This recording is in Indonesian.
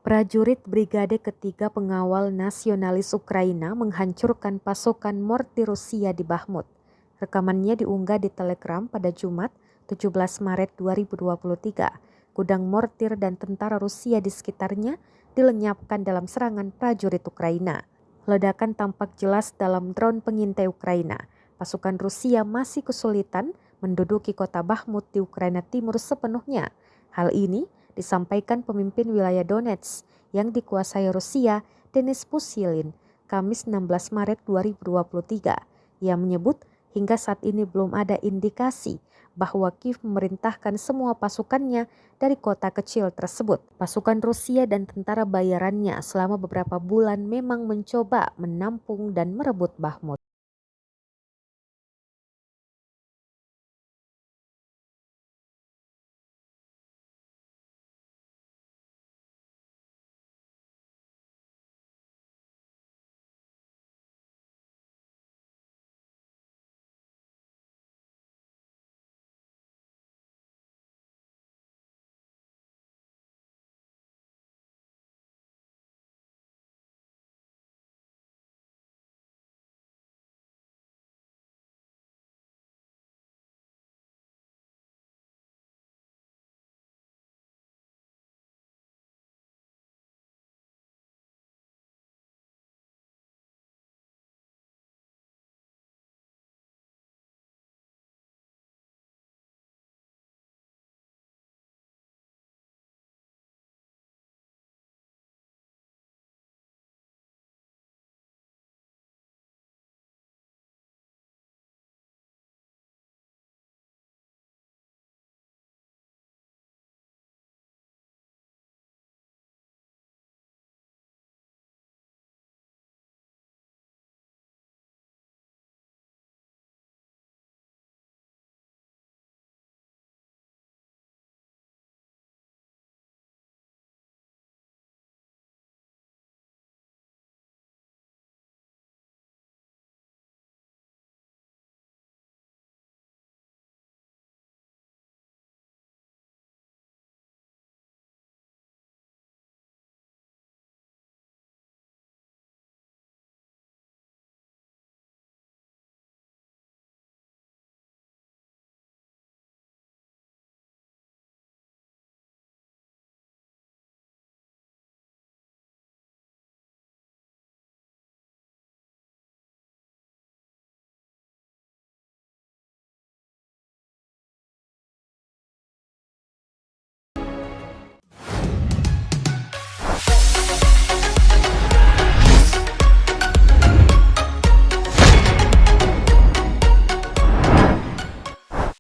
Prajurit Brigade Ketiga Pengawal Nasionalis Ukraina menghancurkan pasukan mortir Rusia di Bakhmut. Rekamannya diunggah di Telegram pada Jumat 17 Maret 2023. Gudang mortir dan tentara Rusia di sekitarnya dilenyapkan dalam serangan prajurit Ukraina. Ledakan tampak jelas dalam drone pengintai Ukraina. Pasukan Rusia masih kesulitan menduduki kota Bakhmut di Ukraina Timur sepenuhnya. Hal ini disampaikan pemimpin wilayah Donetsk yang dikuasai Rusia, Denis Pushilin, Kamis 16 Maret 2023. Ia menyebut hingga saat ini belum ada indikasi bahwa Kiev memerintahkan semua pasukannya dari kota kecil tersebut. Pasukan Rusia dan tentara bayarannya selama beberapa bulan memang mencoba menampung dan merebut Bakhmut.